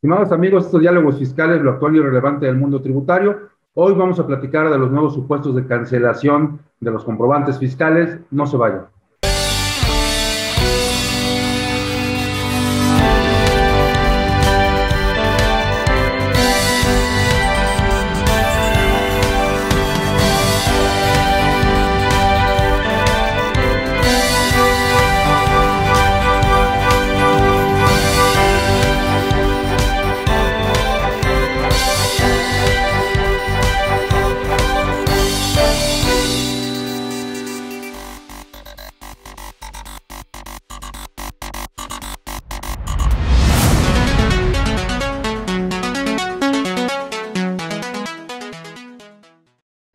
Estimados amigos, estos diálogos fiscales, lo actual y relevante del mundo tributario. Hoy vamos a platicar de los nuevos supuestos de cancelación de los comprobantes fiscales. No se vayan.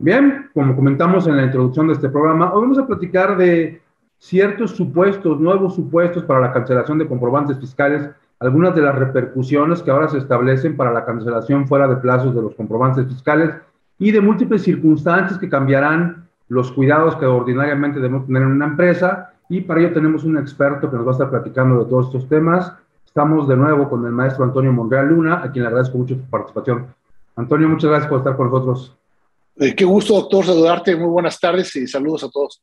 Bien, como comentamos en la introducción de este programa, hoy vamos a platicar de ciertos supuestos, nuevos supuestos para la cancelación de comprobantes fiscales, algunas de las repercusiones que ahora se establecen para la cancelación fuera de plazos de los comprobantes fiscales y de múltiples circunstancias que cambiarán los cuidados que ordinariamente debemos tener en una empresa, y para ello tenemos un experto que nos va a estar platicando de todos estos temas. Estamos de nuevo con el maestro Antonio Monreal Luna, a quien le agradezco mucho su participación. Antonio, muchas gracias por estar con nosotros. Qué gusto, doctor, saludarte. Muy buenas tardes y saludos a todos.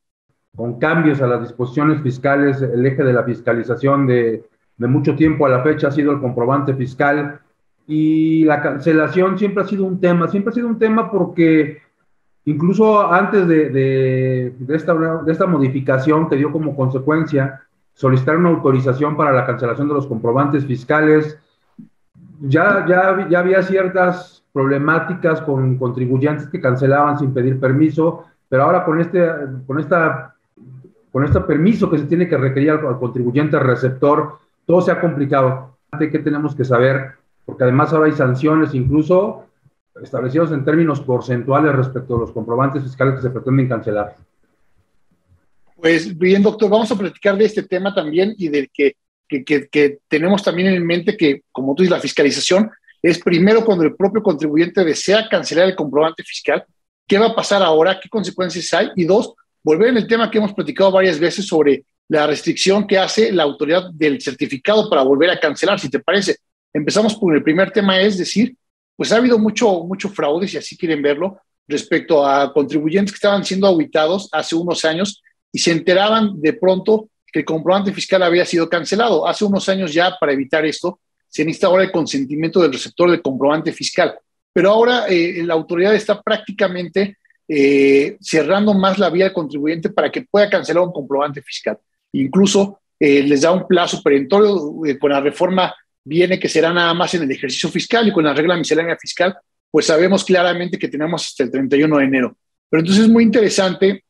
Con cambios a las disposiciones fiscales, el eje de la fiscalización de mucho tiempo a la fecha ha sido el comprobante fiscal, y la cancelación siempre ha sido un tema porque incluso antes de esta modificación que dio como consecuencia solicitar una autorización para la cancelación de los comprobantes fiscales, ya había ciertas problemáticas con contribuyentes que cancelaban sin pedir permiso, pero ahora con este permiso que se tiene que requerir al contribuyente receptor, todo se ha complicado. ¿Qué tenemos que saber? Porque además ahora hay sanciones incluso establecidos en términos porcentuales respecto a los comprobantes fiscales que se pretenden cancelar. Pues bien, doctor, vamos a platicar de este tema también y del que tenemos también en mente que, como tú dices, la fiscalización es primero cuando el propio contribuyente desea cancelar el comprobante fiscal. ¿Qué va a pasar ahora? ¿Qué consecuencias hay? Y dos, volver en el tema que hemos platicado varias veces sobre la restricción que hace la autoridad del certificado para volver a cancelar, si te parece. Empezamos por el primer tema, es decir, pues ha habido mucho fraude, si así quieren verlo, respecto a contribuyentes que estaban siendo auditados hace unos años y se enteraban de pronto que el comprobante fiscal había sido cancelado. Hace unos años ya, para evitar esto, se necesita ahora el consentimiento del receptor del comprobante fiscal. Pero ahora la autoridad está prácticamente cerrando más la vía al contribuyente para que pueda cancelar un comprobante fiscal. Incluso les da un plazo perentorio. Con la reforma viene que será nada más en el ejercicio fiscal, y con la regla miscelánea fiscal, pues sabemos claramente que tenemos hasta el 31 de enero. Pero entonces es muy interesante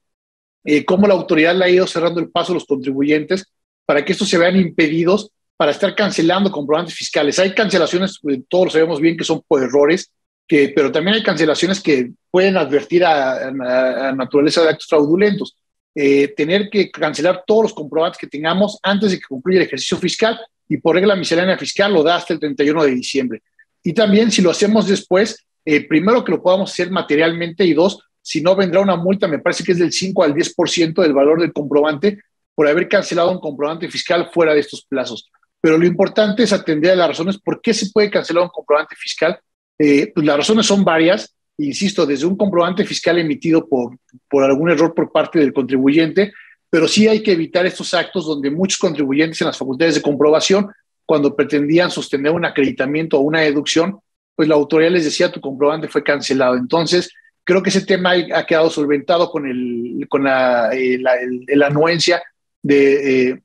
cómo la autoridad le ha ido cerrando el paso a los contribuyentes para que estos se vean impedidos para estar cancelando comprobantes fiscales. Hay cancelaciones, todos lo sabemos bien, que son por errores, pero también hay cancelaciones que pueden advertir a naturaleza de actos fraudulentos. Tener que cancelar todos los comprobantes que tengamos antes de que concluya el ejercicio fiscal, y por regla miscelánea fiscal lo da hasta el 31 de diciembre. Y también, si lo hacemos después, primero que lo podamos hacer materialmente, y dos, si no, vendrá una multa, me parece que es del 5 al 10% del valor del comprobante por haber cancelado un comprobante fiscal fuera de estos plazos. Pero lo importante es atender a las razones por qué se puede cancelar un comprobante fiscal. Pues las razones son varias, insisto, desde un comprobante fiscal emitido por algún error por parte del contribuyente, pero sí hay que evitar estos actos donde muchos contribuyentes en las facultades de comprobación, cuando pretendían sostener un acreditamiento o una deducción, pues la autoridad les decía: tu comprobante fue cancelado. Entonces, creo que ese tema ha quedado solventado con la anuencia del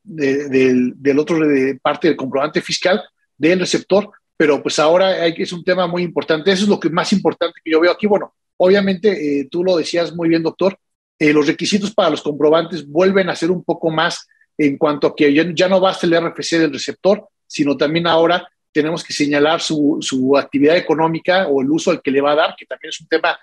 otro parte del comprobante fiscal del receptor, pero pues ahora es un tema muy importante. Eso es lo que más importante que yo veo aquí. Bueno, obviamente tú lo decías muy bien, doctor, los requisitos para los comprobantes vuelven a ser un poco más, en cuanto a que ya no basta el RFC del receptor, sino también ahora tenemos que señalar su actividad económica o el uso al que le va a dar, que también es un tema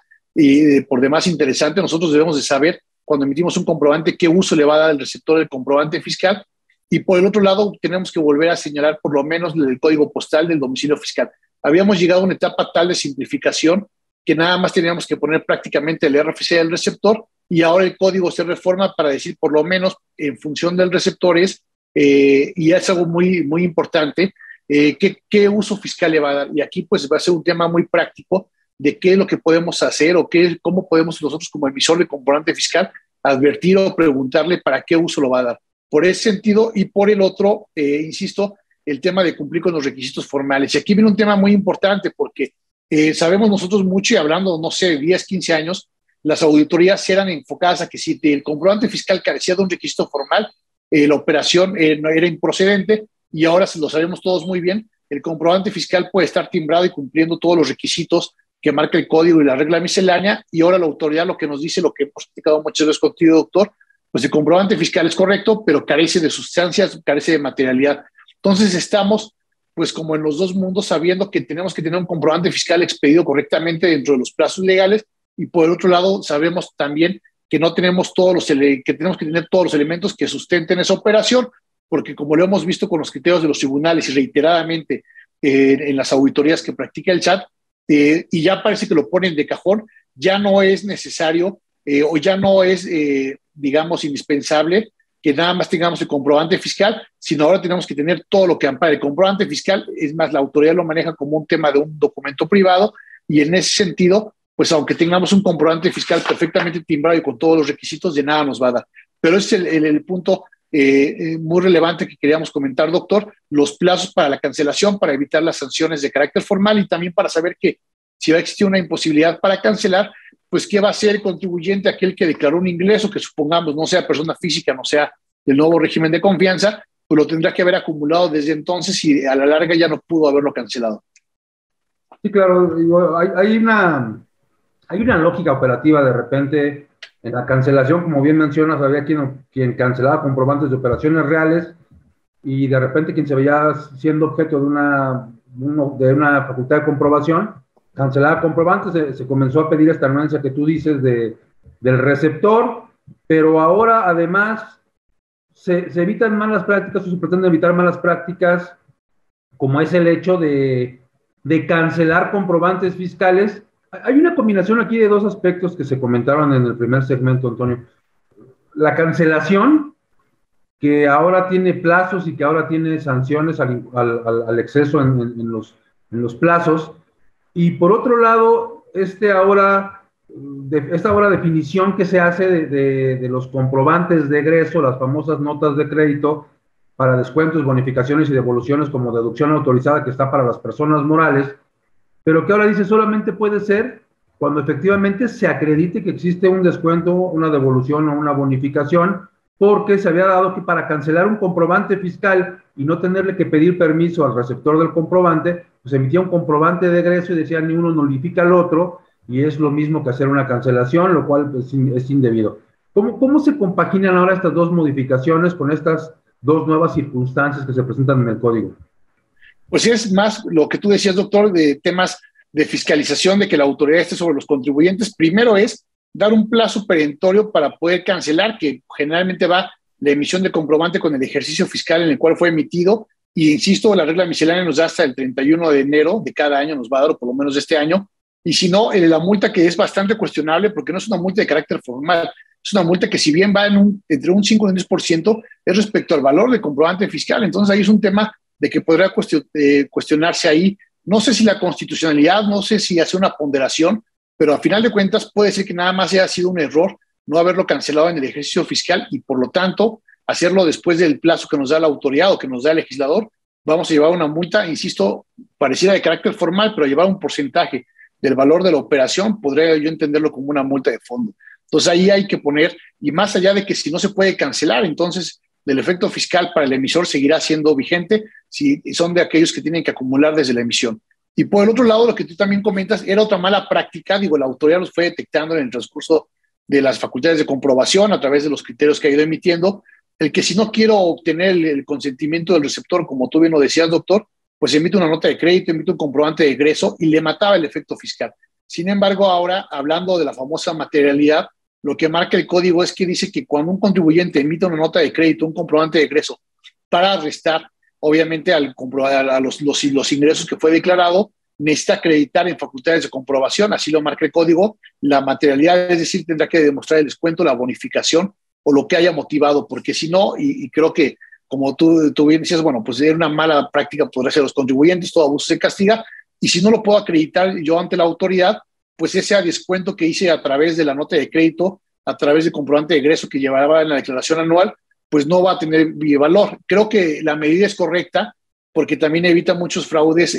por demás interesante. Nosotros debemos de saber, cuando emitimos un comprobante, qué uso le va a dar el receptor del comprobante fiscal. Y por el otro lado, tenemos que volver a señalar por lo menos el código postal del domicilio fiscal. Habíamos llegado a una etapa tal de simplificación que nada más teníamos que poner prácticamente el RFC del receptor, y ahora el código se reforma para decir por lo menos en función del receptor y es algo muy, muy importante, ¿qué uso fiscal le va a dar? Y aquí pues va a ser un tema muy práctico de qué es lo que podemos hacer o cómo podemos nosotros como emisor de comprobante fiscal advertir o preguntarle para qué uso lo va a dar. Por ese sentido y por el otro, insisto, el tema de cumplir con los requisitos formales. Y aquí viene un tema muy importante porque sabemos nosotros mucho y hablando, no sé, 10, 15 años, las auditorías eran enfocadas a que si el comprobante fiscal carecía de un requisito formal, la operación no era improcedente y ahora lo sabemos todos muy bien, el comprobante fiscal puede estar timbrado y cumpliendo todos los requisitos que marca el código y la regla miscelánea y ahora la autoridad lo que nos dice, lo que hemos explicado muchas veces contigo, doctor, pues el comprobante fiscal es correcto, pero carece de sustancias, carece de materialidad. Entonces estamos pues como en los dos mundos sabiendo que tenemos que tener un comprobante fiscal expedido correctamente dentro de los plazos legales y por el otro lado sabemos también que no tenemos que tenemos que tener todos los elementos que sustenten esa operación, porque como lo hemos visto con los criterios de los tribunales y reiteradamente en las auditorías que practica el SAT, y ya parece que lo ponen de cajón, ya no es necesario o ya no es, digamos, indispensable que nada más tengamos el comprobante fiscal, sino ahora tenemos que tener todo lo que ampara el comprobante fiscal. Es más, la autoridad lo maneja como un tema de un documento privado y en ese sentido, pues aunque tengamos un comprobante fiscal perfectamente timbrado y con todos los requisitos, de nada nos va a dar. Pero ese es el punto muy relevante que queríamos comentar, doctor, los plazos para la cancelación, para evitar las sanciones de carácter formal y también para saber que si va a existir una imposibilidad para cancelar, pues qué va a hacer el contribuyente, aquel que declaró un ingreso, que supongamos no sea persona física, no sea del nuevo régimen de confianza, pues lo tendrá que haber acumulado desde entonces y a la larga ya no pudo haberlo cancelado. Sí, claro, digo, hay una lógica operativa de repente en la cancelación, como bien mencionas, había quien cancelaba comprobantes de operaciones reales y de repente quien se veía siendo objeto de una facultad de comprobación, cancelaba comprobantes, se comenzó a pedir esta anuencia que tú dices del receptor, pero ahora además se evitan malas prácticas o se pretende evitar malas prácticas, como es el hecho de cancelar comprobantes fiscales. Hay una combinación aquí de dos aspectos que se comentaron en el primer segmento, Antonio. La cancelación, que ahora tiene plazos y que ahora tiene sanciones al exceso en los plazos. Y por otro lado, esta ahora definición que se hace de los comprobantes de egreso, las famosas notas de crédito para descuentos, bonificaciones y devoluciones como deducción autorizada que está para las personas morales, pero que ahora dice solamente puede ser cuando efectivamente se acredite que existe un descuento, una devolución o una bonificación, porque se había dado que para cancelar un comprobante fiscal y no tenerle que pedir permiso al receptor del comprobante, pues emitía un comprobante de egreso y decía ni uno nulifica al otro, y es lo mismo que hacer una cancelación, lo cual pues, es indebido. ¿Cómo se compaginan ahora estas dos modificaciones con estas dos nuevas circunstancias que se presentan en el código? Pues es más lo que tú decías, doctor, de temas de fiscalización, de que la autoridad esté sobre los contribuyentes. Primero es dar un plazo perentorio para poder cancelar, que generalmente va la emisión de comprobante con el ejercicio fiscal en el cual fue emitido. Y insisto, la regla miscelánea nos da hasta el 31 de enero de cada año, nos va a dar, o por lo menos de este año. Y si no, la multa que es bastante cuestionable, porque no es una multa de carácter formal, es una multa que si bien va entre un 5 y un 10%, es respecto al valor del comprobante fiscal. Entonces ahí es un tema de que podría cuestionarse ahí, no sé si la constitucionalidad, no sé si hace una ponderación, pero a final de cuentas puede ser que nada más haya sido un error no haberlo cancelado en el ejercicio fiscal y por lo tanto hacerlo después del plazo que nos da la autoridad o que nos da el legislador. Vamos a llevar una multa, insisto, parecida de carácter formal, pero llevar un porcentaje del valor de la operación, podría yo entenderlo como una multa de fondo. Entonces ahí hay que poner, y más allá de que si no se puede cancelar, entonces del efecto fiscal para el emisor seguirá siendo vigente si son de aquellos que tienen que acumular desde la emisión. Y por el otro lado, lo que tú también comentas era otra mala práctica, digo, la autoridad los fue detectando en el transcurso de las facultades de comprobación a través de los criterios que ha ido emitiendo, el que si no quiero obtener el consentimiento del receptor, como tú bien lo decías, doctor, pues emite una nota de crédito, emite un comprobante de egreso y le mataba el efecto fiscal. Sin embargo, ahora, hablando de la famosa materialidad, lo que marca el código es que dice que cuando un contribuyente emite una nota de crédito, un comprobante de egreso, para restar, obviamente, a los ingresos que fue declarado, necesita acreditar en facultades de comprobación, así lo marca el código, la materialidad, es decir, tendrá que demostrar el descuento, la bonificación o lo que haya motivado, porque si no, y creo que como tú bien decías, bueno, pues era una mala práctica, podría ser los contribuyentes, todo abuso se castiga, y si no lo puedo acreditar yo ante la autoridad, pues ese descuento que hice a través de la nota de crédito, a través del comprobante de egreso que llevaba en la declaración anual, pues no va a tener valor. Creo que la medida es correcta porque también evita muchos fraudes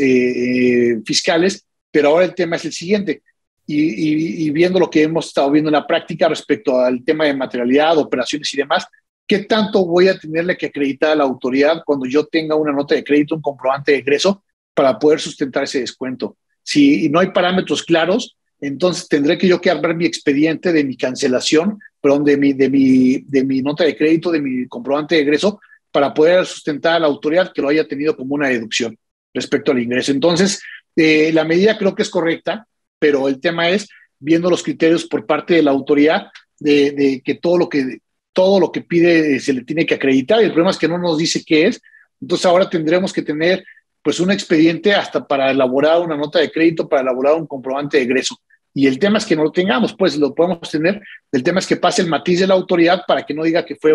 fiscales, pero ahora el tema es el siguiente. Y viendo lo que hemos estado viendo en la práctica respecto al tema de materialidad, operaciones y demás, ¿qué tanto voy a tenerle que acreditar a la autoridad cuando yo tenga una nota de crédito, un comprobante de egreso, para poder sustentar ese descuento? Si no hay parámetros claros, entonces tendré que yo que armar mi expediente de mi cancelación, perdón, de mi nota de crédito, de mi comprobante de egreso, para poder sustentar a la autoridad que lo haya tenido como una deducción respecto al ingreso. Entonces, la medida creo que es correcta, pero el tema es viendo los criterios por parte de la autoridad de que todo lo que pide se le tiene que acreditar, y el problema es que no nos dice qué es. Entonces ahora tendremos que tener pues un expediente hasta para elaborar una nota de crédito, para elaborar un comprobante de egreso. Y el tema es que no lo tengamos, pues lo podemos tener. El tema es que pase el matiz de la autoridad para que no diga que fue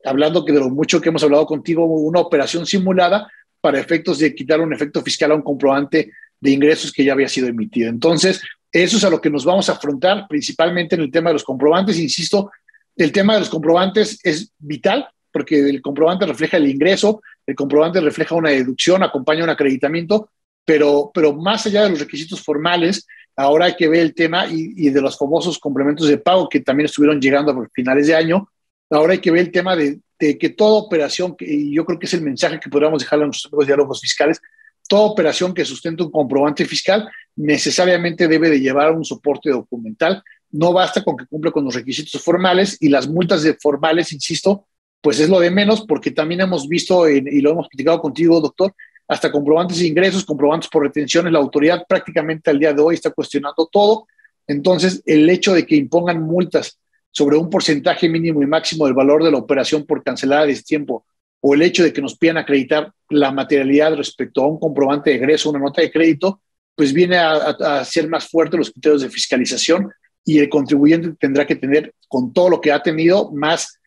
hablando que de lo mucho que hemos hablado contigo, una operación simulada para efectos de quitar un efecto fiscal a un comprobante de ingresos que ya había sido emitido. Entonces, eso es a lo que nos vamos a afrontar, principalmente en el tema de los comprobantes. Insisto, el tema de los comprobantes es vital porque el comprobante refleja el ingreso, el comprobante refleja una deducción, acompaña un acreditamiento, pero más allá de los requisitos formales, ahora hay que ver el tema y de los famosos complementos de pago que también estuvieron llegando a finales de año. Ahora hay que ver el tema de que toda operación, y yo creo que es el mensaje que podríamos dejarle a nuestros diálogos fiscales, toda operación que sustente un comprobante fiscal necesariamente debe de llevar un soporte documental. No basta con que cumpla con los requisitos formales, y las multas formales, insisto, pues es lo de menos, porque también hemos visto, y lo hemos platicado contigo, doctor, hasta comprobantes de ingresos, comprobantes por retenciones. La autoridad prácticamente al día de hoy está cuestionando todo. Entonces, el hecho de que impongan multas sobre un porcentaje mínimo y máximo del valor de la operación por cancelada a destiempo, o el hecho de que nos pidan acreditar la materialidad respecto a un comprobante de egreso, una nota de crédito, pues viene a ser más fuerte los criterios de fiscalización, y el contribuyente tendrá que tener, con todo lo que ha tenido, más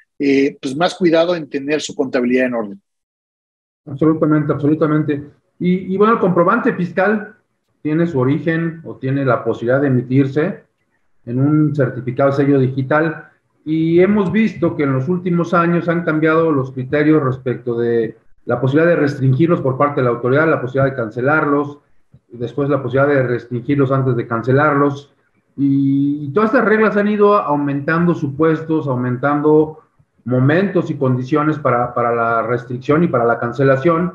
cuidado en tener su contabilidad en orden. Absolutamente, absolutamente. Y bueno, el comprobante fiscal tiene su origen o tiene la posibilidad de emitirse en un certificado de sello digital, y hemos visto que en los últimos años han cambiado los criterios respecto de la posibilidad de restringirlos por parte de la autoridad, la posibilidad de cancelarlos, después la posibilidad de restringirlos antes de cancelarlos, y todas estas reglas han ido aumentando supuestos, aumentando momentos y condiciones para la restricción y para la cancelación.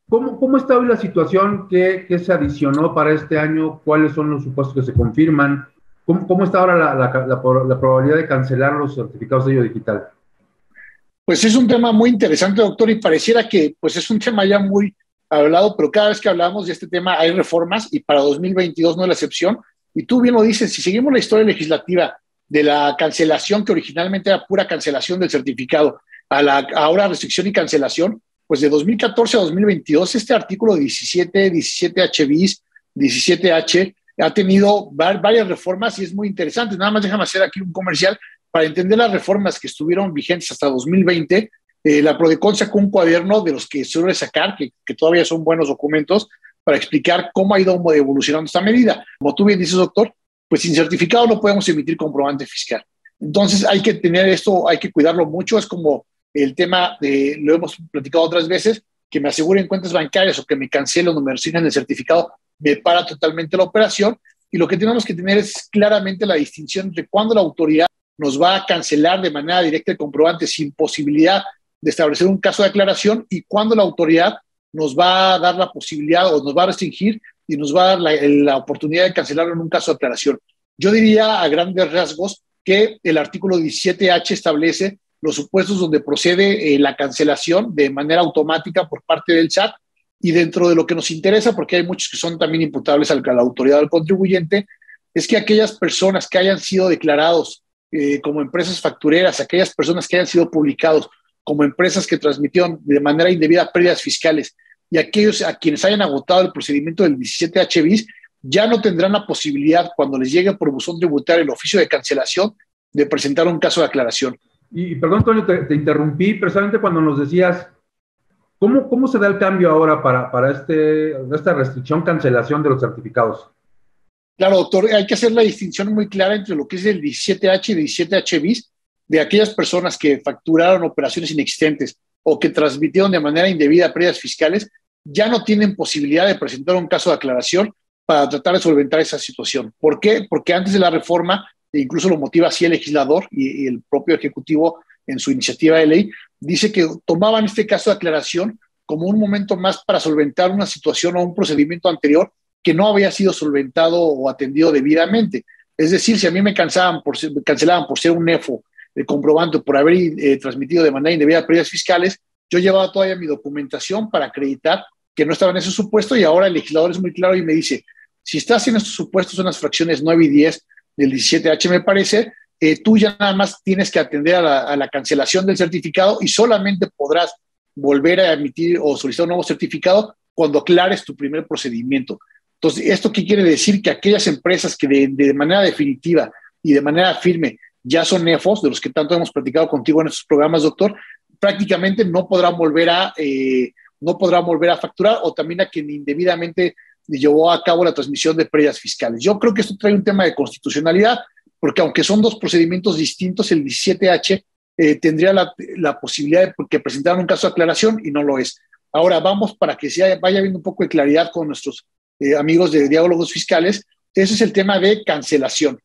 ¿Cómo está hoy la situación? ¿Qué se adicionó para este año? ¿Cuáles son los supuestos que se confirman? ¿Cómo está ahora la probabilidad de cancelar los certificados de sello digital? Pues es un tema muy interesante, doctor, y pareciera que pues es un tema ya muy hablado, pero cada vez que hablamos de este tema hay reformas, y para 2022 no es la excepción. Y tú bien lo dices, si seguimos la historia legislativa de la cancelación, que originalmente era pura cancelación del certificado, ahora restricción y cancelación, pues de 2014 a 2022 este artículo 17H bis, 17H, ha tenido varias reformas y es muy interesante. Nada más déjame hacer aquí un comercial para entender las reformas que estuvieron vigentes hasta 2020. La Prodecon sacó un cuaderno de los que suele sacar, que todavía son buenos documentos, para explicar cómo ha ido evolucionando esta medida. Como tú bien dices, doctor, pues sin certificado no podemos emitir comprobante fiscal. Entonces hay que tener esto, hay que cuidarlo mucho. Es como el tema lo hemos platicado otras veces, que me aseguren cuentas bancarias o que me cancelen o me resignen el certificado, me para totalmente la operación. Y lo que tenemos que tener es claramente la distinción entre cuándo la autoridad nos va a cancelar de manera directa el comprobante sin posibilidad de establecer un caso de aclaración, y cuándo la autoridad nos va a dar la posibilidad o nos va a restringir y nos va a dar la oportunidad de cancelarlo en un caso de aclaración. Yo diría a grandes rasgos que el artículo 17H establece los supuestos donde procede la cancelación de manera automática por parte del SAT, y dentro de lo que nos interesa, porque hay muchos que son también imputables a la autoridad del contribuyente, es que aquellas personas que hayan sido declarados como empresas factureras, aquellas personas que hayan sido publicados como empresas que transmitieron de manera indebida pérdidas fiscales, y aquellos a quienes hayan agotado el procedimiento del 17H bis, ya no tendrán la posibilidad, cuando les llegue por buzón tributario el oficio de cancelación, de presentar un caso de aclaración. Y perdón, Antonio, te interrumpí precisamente cuando nos decías, ¿cómo se da el cambio ahora para esta restricción, cancelación de los certificados? Claro, doctor, hay que hacer la distinción muy clara entre lo que es el 17H y 17H bis de aquellas personas que facturaron operaciones inexistentes o que transmitieron de manera indebida pérdidas fiscales, ya no tienen posibilidad de presentar un caso de aclaración para tratar de solventar esa situación. ¿Por qué? Porque antes de la reforma, e incluso lo motiva así el legislador y el propio Ejecutivo en su iniciativa de ley, dice que tomaban este caso de aclaración como un momento más para solventar una situación o un procedimiento anterior que no había sido solventado o atendido debidamente. Es decir, si a mí me cancelaban por ser un NEFO de comprobante por haber transmitido de manera indebida pérdidas fiscales, yo llevaba todavía mi documentación para acreditar que no estaba en ese supuesto y ahora el legislador es muy claro y me dice, si estás en estos supuestos, son las fracciones 9 y 10 del 17H, me parece, tú ya nada más tienes que atender a la cancelación del certificado y solamente podrás volver a emitir o solicitar un nuevo certificado cuando aclares tu primer procedimiento. Entonces, ¿esto qué quiere decir? Que aquellas empresas que de manera definitiva y de manera firme ya son NEFOS, de los que tanto hemos platicado contigo en estos programas, doctor, prácticamente no podrán volver a facturar o también a quien indebidamente llevó a cabo la transmisión de pérdidas fiscales. Yo creo que esto trae un tema de constitucionalidad, porque aunque son dos procedimientos distintos, el 17H tendría la posibilidad de que presentaran un caso de aclaración y no lo es. Ahora vamos para que vaya habiendo un poco de claridad con nuestros amigos de diálogos fiscales. Ese es el tema de cancelación.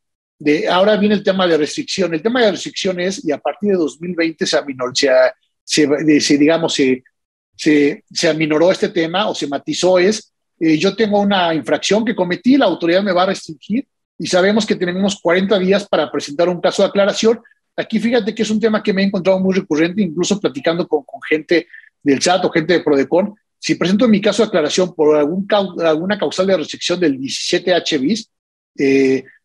Ahora viene el tema de restricción. El tema de restricción es, y a partir de 2020 se aminoró este tema o se matizó, yo tengo una infracción que cometí, la autoridad me va a restringir y sabemos que tenemos 40 días para presentar un caso de aclaración. Aquí fíjate que es un tema que me he encontrado muy recurrente, incluso platicando con gente del SAT o gente de Prodecon. Si presento mi caso de aclaración por alguna causal de restricción del 17H bis,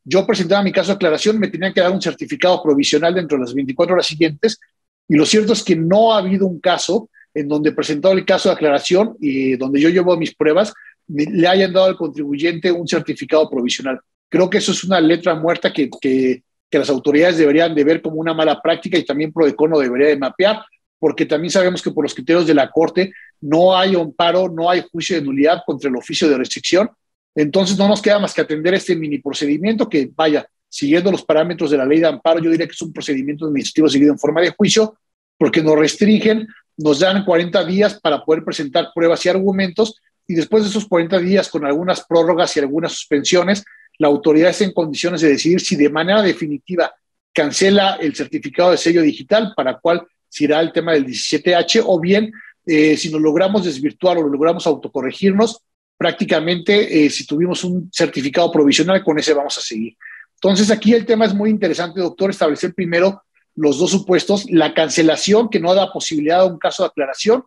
yo presentaba mi caso de aclaración, me tenían que dar un certificado provisional dentro de las 24 horas siguientes, y lo cierto es que no ha habido un caso en donde presentado el caso de aclaración y donde yo llevo mis pruebas, le hayan dado al contribuyente un certificado provisional. Creo que eso es una letra muerta que las autoridades deberían de ver como una mala práctica y también Prodecon lo debería de mapear, porque también sabemos que por los criterios de la Corte no hay amparo, no hay juicio de nulidad contra el oficio de restricción. Entonces no nos queda más que atender este mini procedimiento que, vaya, siguiendo los parámetros de la ley de amparo, yo diría que es un procedimiento administrativo seguido en forma de juicio, porque nos restringen, nos dan 40 días para poder presentar pruebas y argumentos, y después de esos 40 días, con algunas prórrogas y algunas suspensiones, la autoridad está en condiciones de decidir si de manera definitiva cancela el certificado de sello digital, para cual se irá el tema del 17H, o bien si nos logramos desvirtuar o logramos autocorregirnos, prácticamente si tuvimos un certificado provisional, con ese vamos a seguir. Entonces aquí el tema es muy interesante, doctor, establecer primero los dos supuestos, la cancelación que no da posibilidad de un caso de aclaración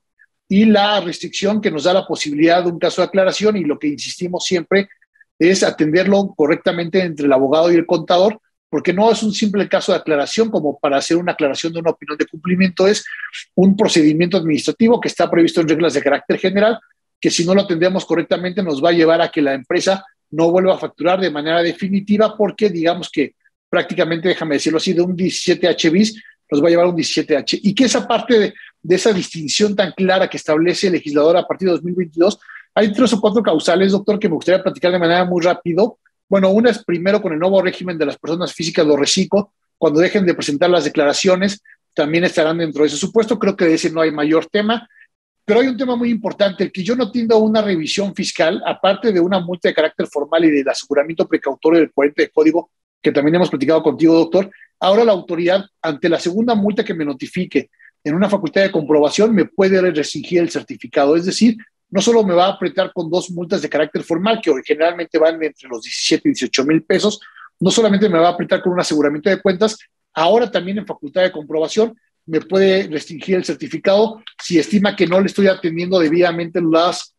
y la restricción que nos da la posibilidad de un caso de aclaración, y lo que insistimos siempre es atenderlo correctamente entre el abogado y el contador, porque no es un simple caso de aclaración como para hacer una aclaración de una opinión de cumplimiento, es un procedimiento administrativo que está previsto en reglas de carácter general, que si no lo atendemos correctamente nos va a llevar a que la empresa no vuelva a facturar de manera definitiva, porque digamos que prácticamente, déjame decirlo así, de un 17H bis nos va a llevar a un 17H. Y que esa parte de esa distinción tan clara que establece el legislador a partir de 2022, hay 3 o 4 causales, doctor, que me gustaría platicar de manera muy rápido. Bueno, una es primero con el nuevo régimen de las personas físicas, los reciclo, cuando dejen de presentar las declaraciones, también estarán dentro de ese supuesto. Creo que de ese no hay mayor tema. Pero hay un tema muy importante, el que yo no atienda una revisión fiscal, aparte de una multa de carácter formal y del aseguramiento precautorio del 40 de código, que también hemos platicado contigo, doctor. Ahora la autoridad, ante la segunda multa que me notifique en una facultad de comprobación, me puede restringir el certificado. Es decir, no solo me va a apretar con 2 multas de carácter formal, que generalmente van entre los 17 y 18 mil pesos, no solamente me va a apretar con un aseguramiento de cuentas, ahora también en facultad de comprobación me puede restringir el certificado si estima que no le estoy atendiendo debidamente los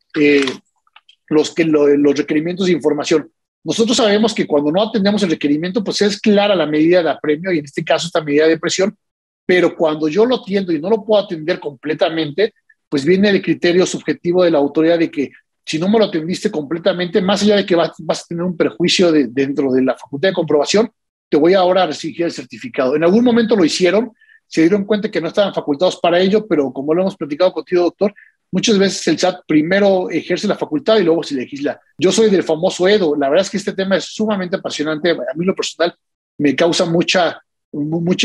requerimientos de información. Nosotros sabemos que cuando no atendemos el requerimiento, pues es clara la medida de apremio, y en este caso esta medida de presión, pero cuando yo lo atiendo y no lo puedo atender completamente, pues viene el criterio subjetivo de la autoridad de que si no me lo atendiste completamente, más allá de que vas a tener un perjuicio dentro de la facultad de comprobación, te voy ahora a restringir el certificado. En algún momento lo hicieron, se dieron cuenta que no estaban facultados para ello, pero como lo hemos platicado contigo, doctor, muchas veces el SAT primero ejerce la facultad y luego se legisla. Yo soy del famoso EDO. La verdad es que este tema es sumamente apasionante. A mí lo personal me causa mucha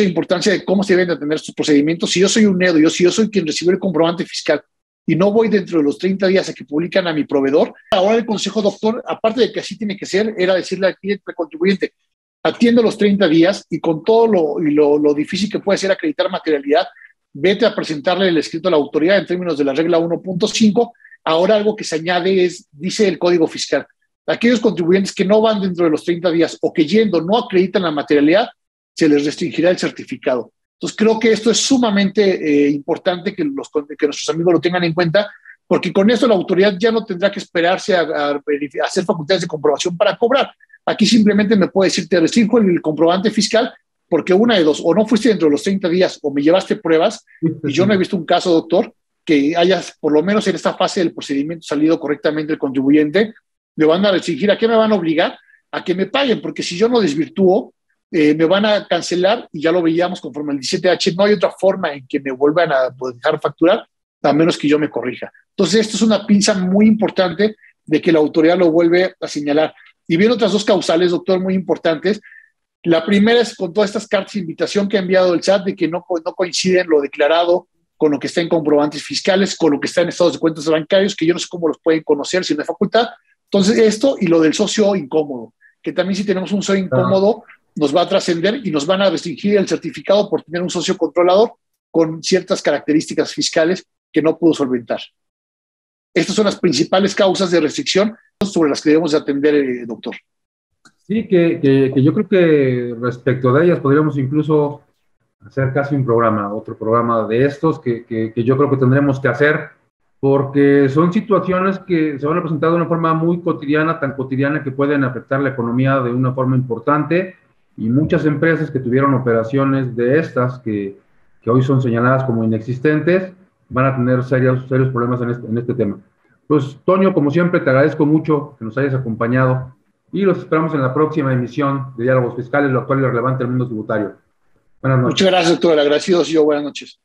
importancia de cómo se deben de atender estos procedimientos. Si yo soy un EDO, si yo soy quien recibió el comprobante fiscal y no voy dentro de los 30 días a que publican a mi proveedor, ahora el consejo, doctor, aparte de que así tiene que ser, era decirle al cliente, al contribuyente, atiende los 30 días y con todo lo difícil que puede ser acreditar materialidad, vete a presentarle el escrito a la autoridad en términos de la regla 1.5. Ahora algo que se añade dice el Código Fiscal, aquellos contribuyentes que no van dentro de los 30 días o que yendo no acreditan la materialidad, se les restringirá el certificado. Entonces creo que esto es sumamente importante que nuestros amigos lo tengan en cuenta, porque con esto la autoridad ya no tendrá que esperarse a hacer facultades de comprobación para cobrar. Aquí simplemente me puede decir, te restringo el comprobante fiscal porque una de dos, o no fuiste dentro de los 30 días o me llevaste pruebas, y yo no he visto un caso, doctor, que hayas, por lo menos en esta fase del procedimiento, salido correctamente el contribuyente. Me van a restringir. ¿A qué me van a obligar? A que me paguen, porque si yo no desvirtúo, me van a cancelar, y ya lo veíamos conforme al 17H, no hay otra forma en que me vuelvan a dejar facturar, a menos que yo me corrija. Entonces, esto es una pinza muy importante de que la autoridad lo vuelve a señalar. Y vienen otras dos causales, doctor, muy importantes. La primera es con todas estas cartas de invitación que ha enviado el SAT de que no coinciden lo declarado con lo que está en comprobantes fiscales, con lo que está en estados de cuentas bancarios, que yo no sé cómo los pueden conocer si no hay facultad. Entonces, esto y lo del socio incómodo, que también si tenemos un socio incómodo, nos va a trascender y nos van a restringir el certificado por tener un socio controlador con ciertas características fiscales que no pudo solventar. Estas son las principales causas de restricción sobre las que debemos de atender, doctor. Sí, que yo creo que respecto de ellas podríamos incluso hacer casi otro programa de estos que yo creo que tendremos que hacer, porque son situaciones que se van a presentar de una forma muy cotidiana, tan cotidiana que pueden afectar la economía de una forma importante, y muchas empresas que tuvieron operaciones de estas, que hoy son señaladas como inexistentes, van a tener serios problemas en este tema. Pues, Toño, como siempre, te agradezco mucho que nos hayas acompañado y los esperamos en la próxima emisión de Diálogos Fiscales, lo actual y lo relevante del mundo tributario. Buenas noches. Muchas gracias, doctor. Agradecido, yo. Buenas noches.